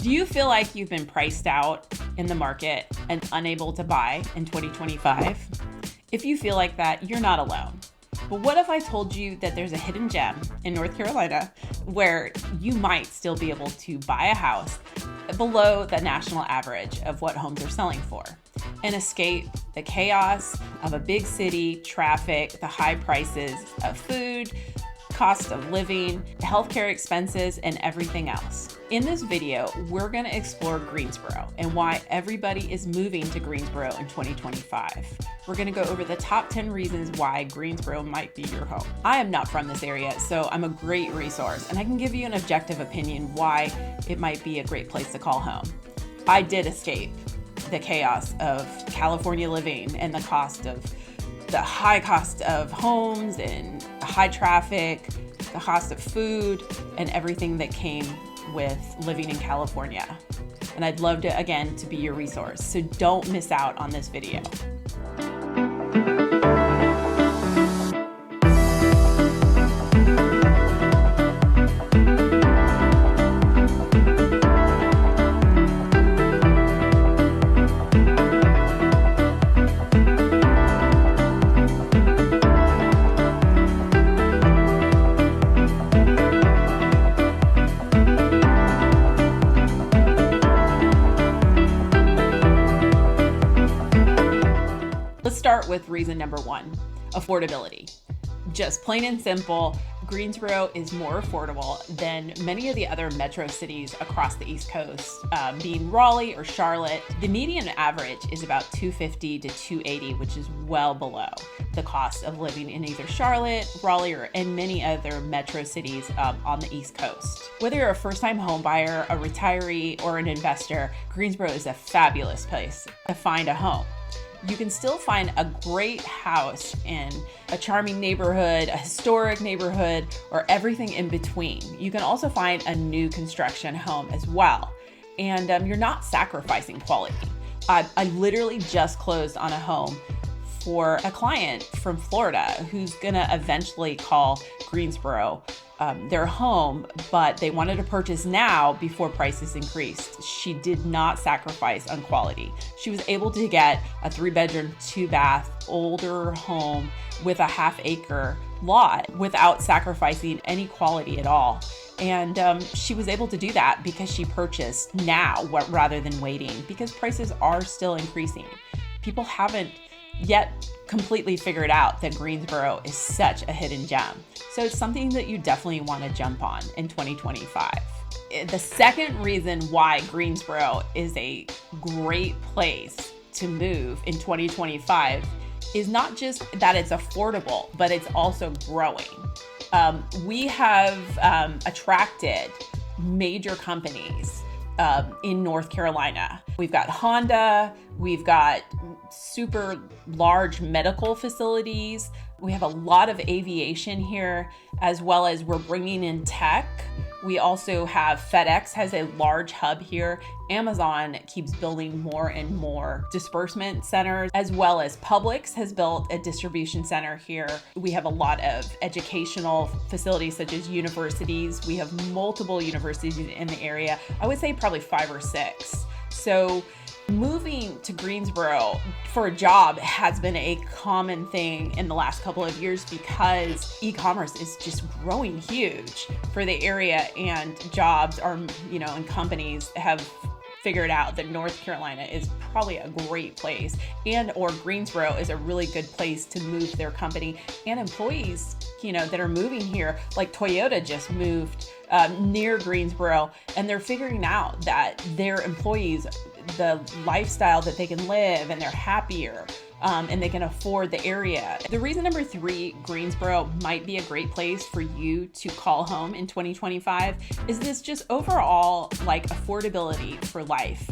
Do you feel like you've been priced out in the market and unable to buy in 2025? If you feel like that, you're not alone. But what if I told you that there's a hidden gem in North Carolina where you might still be able to buy a house below the national average of what homes are selling for and escape the chaos of a big city, traffic, the high prices of food, cost of living, healthcare expenses, and everything else? In this video, we're going to explore Greensboro and why everybody is moving to Greensboro in 2025. We're going to go over the top 10 reasons why Greensboro might be your home. I am not from this area, so I'm a great resource, and I can give you an objective opinion why it might be a great place to call home. I did escape the chaos of California living and the high cost of homes and high traffic, the cost of food, and everything that came with living in California. And I'd love to, again, to be your resource. So don't miss out on this video. Let's start with reason number one, affordability. Just plain and simple, Greensboro is more affordable than many of the other metro cities across the East Coast, being Raleigh or Charlotte. The median average is about $250 to $280, which is well below the cost of living in either Charlotte, Raleigh, or in many other metro cities on the East Coast. Whether you're a first-time home buyer, a retiree, or an investor, Greensboro is a fabulous place to find a home. You can still find a great house in a charming neighborhood, a historic neighborhood, or everything in between. You can also find a new construction home as well. And you're not sacrificing quality. I literally just closed on a home for a client from Florida who's gonna eventually call Greensboro their home, but they wanted to purchase now before prices increased. She did not sacrifice on quality. She was able to get a 3-bedroom, 2-bath, older home with a half-acre lot without sacrificing any quality at all. And she was able to do that because she purchased now rather than waiting, because prices are still increasing. People haven't yet completely figured out that Greensboro is such a hidden gem. So it's something that you definitely want to jump on in 2025. The second reason why Greensboro is a great place to move in 2025 is not just that it's affordable, but it's also growing. We have attracted major companies in North Carolina. We've got Honda, we've got super large medical facilities. We have a lot of aviation here, as well as we're bringing in tech. We also have FedEx has a large hub here. Amazon keeps building more and more disbursement centers, as well as Publix has built a distribution center here. We have a lot of educational facilities such as universities. We have multiple universities in the area. I would say probably 5 or 6. So moving to Greensboro for a job has been a common thing in the last couple of years because e-commerce is just growing huge for the area, and jobs are, and companies have figured out that North Carolina is probably a great place, and or Greensboro is a really good place to move their company and employees, that are moving here. Like Toyota just moved near Greensboro, and they're figuring out that their employees, the lifestyle that they can live, and they're happier, and they can afford the area. The reason number 3, Greensboro might be a great place for you to call home in 2025 is this just overall affordability for life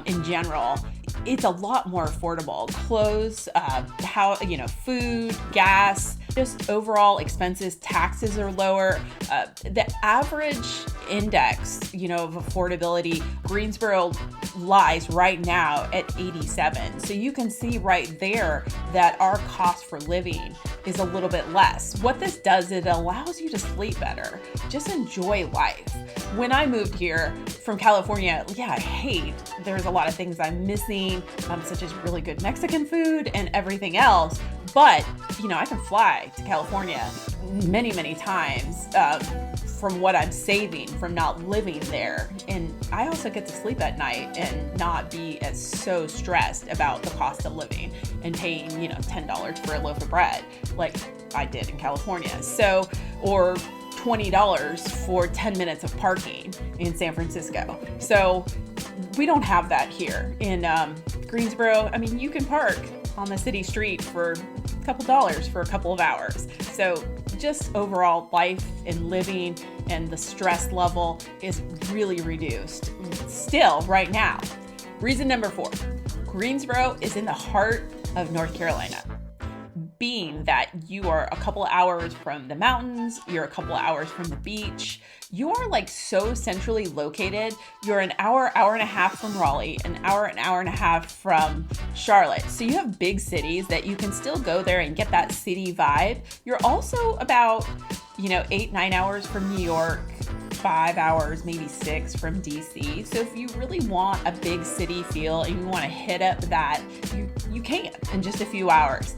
in general. It's a lot more affordable. Clothes, food, gas, Just overall expenses, taxes are lower. The average index, of affordability, Greensboro lies right now at 87. So you can see right there that our cost for living is a little bit less. What this does, it allows you to sleep better. Just enjoy life. When I moved here from California, there's a lot of things I'm missing, such as really good Mexican food and everything else. But, I can fly to California many, many times from what I'm saving from not living there. And I also get to sleep at night and not be as so stressed about the cost of living and paying, $10 for a loaf of bread like I did in California. So, or $20 for 10 minutes of parking in San Francisco. So we don't have that here in Greensboro. I mean, you can park on the city street for a couple dollars for a couple of hours. So just overall life and living and the stress level is really reduced still right now. Reason number 4, Greensboro is in the heart of North Carolina. Being that you are a couple hours from the mountains, you're a couple hours from the beach, you are so centrally located. You're an hour and a half from Raleigh, an hour and a half from Charlotte. So you have big cities that you can still go there and get that city vibe. You're also about, 8-9 hours from New York, 5 hours, maybe 6 from DC. So if you really want a big city feel and you want to hit up that, you can in just a few hours.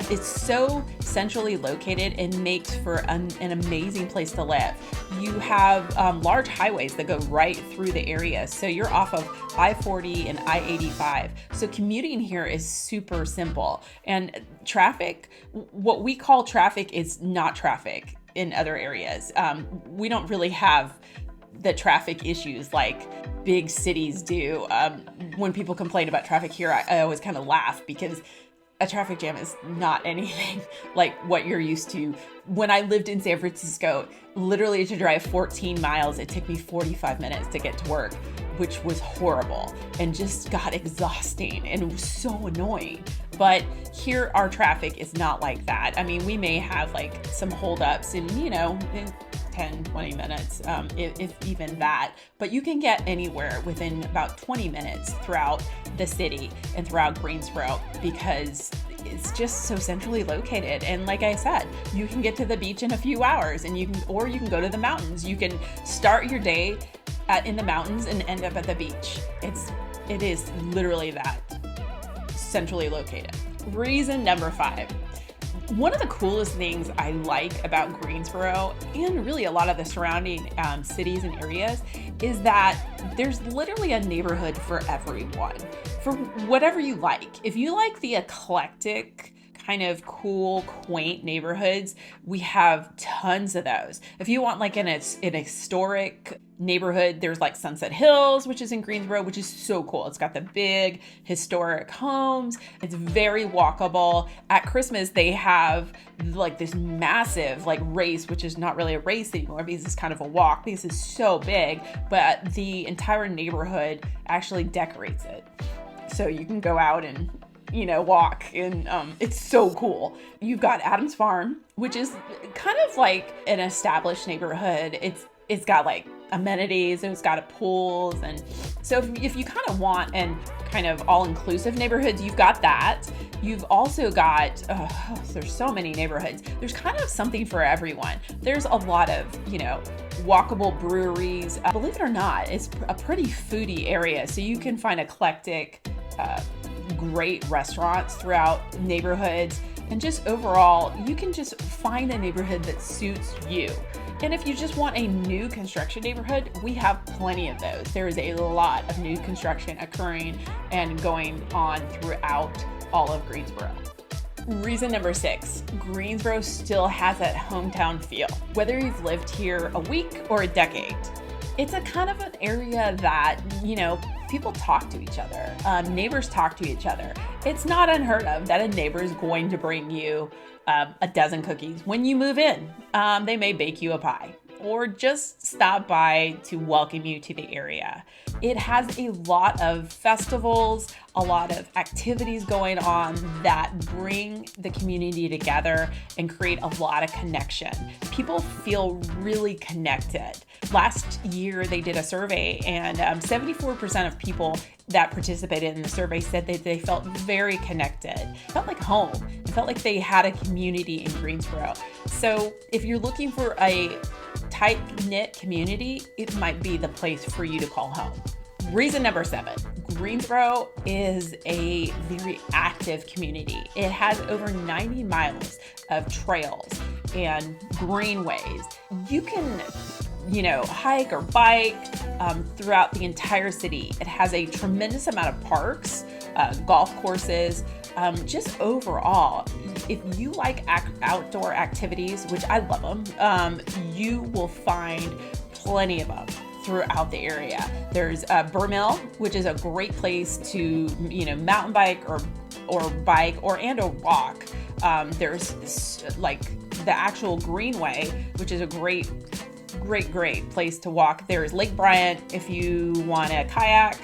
It's so centrally located and makes for an amazing place to live. You have large highways that go right through the area. So you're off of I-40 and I-85. So commuting here is super simple. And traffic, what we call traffic is not traffic in other areas. We don't really have the traffic issues like big cities do. When people complain about traffic here, I always kind of laugh because a traffic jam is not anything like what you're used to. When I lived in San Francisco, literally to drive 14 miles, it took me 45 minutes to get to work, which was horrible and just got exhausting and it was so annoying. But here, our traffic is not like that. I mean, we may have some holdups in, in 10, 20 minutes, if even that, but you can get anywhere within about 20 minutes throughout the city and throughout Greensboro because it's just so centrally located. And like I said, you can get to the beach in a few hours and you can go to the mountains. You can start your day in the mountains and end up at the beach. It is literally that centrally located. Reason number 5. One of the coolest things I like about Greensboro and really a lot of the surrounding cities and areas is that there's literally a neighborhood for everyone, for whatever you like. If you like the eclectic, kind of cool, quaint neighborhoods, we have tons of those. If you want an historic neighborhood, there's Sunset Hills, which is in Greensboro, which is so cool. It's got the big historic homes. It's very walkable. At Christmas, they have this massive race, which is not really a race anymore because it's kind of a walk because it's so big, but the entire neighborhood actually decorates it. So you can go out and walk and it's so cool. You've got Adams Farm, which is kind of like an established neighborhood. It's got amenities, it's got pools, and so if you kind of want an kind of all-inclusive neighborhoods, you've got that. You've also got there's so many neighborhoods. There's kind of something for everyone. There's a lot of walkable breweries. Believe it or not, it's a pretty foodie area, so you can find eclectic great restaurants throughout neighborhoods, and just overall you can just find a neighborhood that suits you. And if you just want a new construction neighborhood, we have plenty of those. There is a lot of new construction occurring and going on throughout all of Greensboro. Reason number 6, Greensboro still has that hometown feel. Whether you've lived here a week or a decade, it's a kind of an area that, people talk to each other. Neighbors talk to each other. It's not unheard of that a neighbor is going to bring you a dozen cookies when you move in. They may bake you a pie. or just stop by to welcome you to the area. It has a lot of festivals, a lot of activities going on that bring the community together and create a lot of connection. People feel really connected. Last year, they did a survey, and 74% of people that participated in the survey said that they felt very connected. It felt like home. It felt like they had a community in Greensboro. So if you're looking for a tight-knit community, it might be the place for you to call home. Reason number 7, Greensboro is a very active community. It has over 90 miles of trails and greenways. You can hike or bike throughout the entire city. It has a tremendous amount of parks, golf courses, just overall. If you like outdoor activities, which I love them, you will find plenty of them throughout the area. There's Burr Mill, which is a great place to mountain bike or bike or walk. There's like the actual Greenway, which is a great place to walk. There's Lake Bryant if you want to kayak,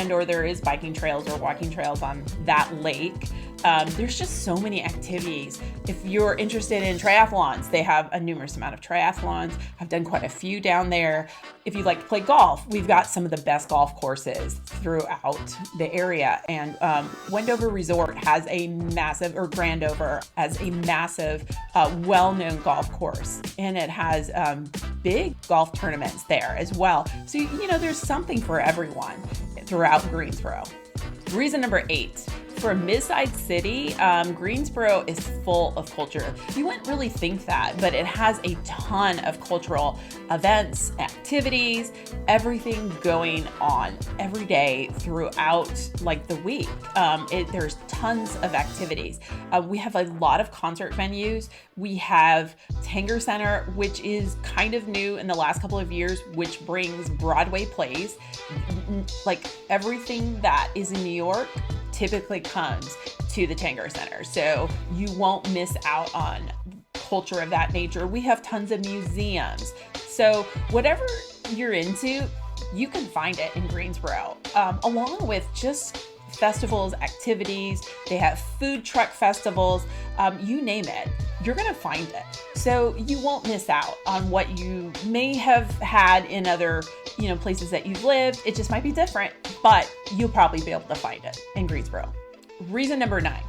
or there is biking trails or walking trails on that lake. There's just so many activities. If you're interested in triathlons, they have a numerous amount of triathlons. I've done quite a few down there. If you like to play golf, we've got some of the best golf courses throughout the area. And Wendover Resort has a massive, or Grandover has a massive, well-known golf course. And it has big golf tournaments there as well. So, there's something for everyone throughout Greensboro. Reason number 8. For a mid-sized city, Greensboro is full of culture. You wouldn't really think that, but it has a ton of cultural events, activities, everything going on every day throughout the week. There's tons of activities. We have a lot of concert venues. We have Tanger Center, which is kind of new in the last couple of years, which brings Broadway plays. Like everything that is in New York typically comes to the Tanger Center. So you won't miss out on culture of that nature. We have tons of museums. So whatever you're into, you can find it in Greensboro, along with just festivals, activities. They have food truck festivals, you name it, you're going to find it. So you won't miss out on what you may have had in other places that you've lived. It just might be different, but you'll probably be able to find it in Greensboro. Reason number 9,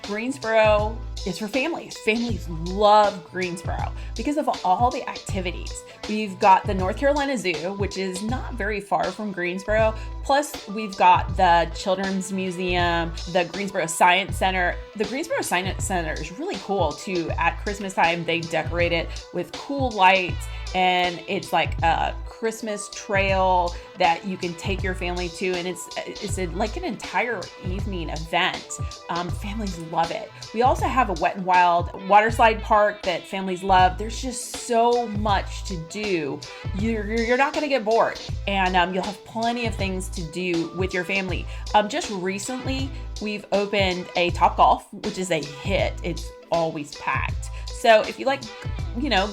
Greensboro is for families. Families love Greensboro because of all the activities. We've got the North Carolina Zoo, which is not very far from Greensboro. Plus, we've got the Children's Museum, the Greensboro Science Center. The Greensboro Science Center is really cool too. At Christmas time, they decorate it with cool lights, and it's like a Christmas trail that you can take your family to, and it's like an entire evening event. Families love it. We also have a Wet and Wild water slide park that families love. There's just so much to do. You're not going to get bored, and you'll have plenty of things to do with your family. Just recently, we've opened a Topgolf, which is a hit. It's always packed. So if you like,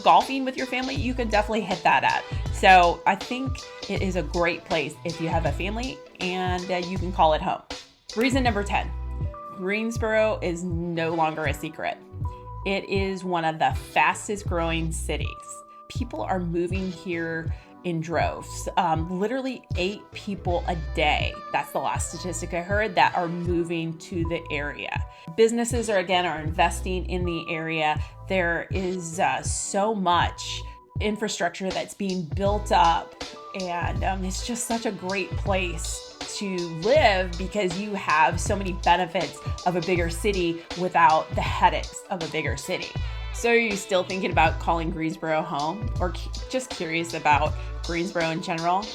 golfing with your family, you can definitely hit that up. So I think it is a great place if you have a family, and you can call it home. Reason number 10, Greensboro is no longer a secret. It is one of the fastest growing cities. People are moving here in droves, literally 8 people a day. That's the last statistic I heard, that are moving to the area. Businesses are investing in the area. There is so much infrastructure that's being built up, and it's just such a great place to live because you have so many benefits of a bigger city without the headaches of a bigger city. So are you still thinking about calling Greensboro home, or just curious about Greensboro in general?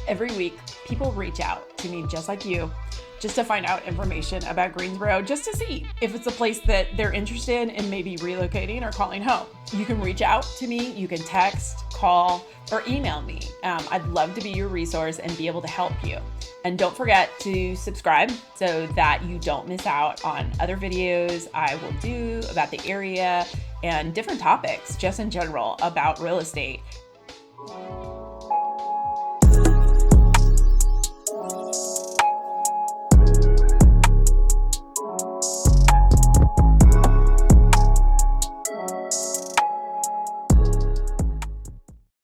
Every week, people reach out to me just like you, just to find out information about Greensboro, just to see if it's a place that they're interested in maybe relocating or calling home. You can reach out to me, you can text, call, or email me. I'd love to be your resource and be able to help you. And don't forget to subscribe so that you don't miss out on other videos I will do about the area and different topics, just in general, about real estate.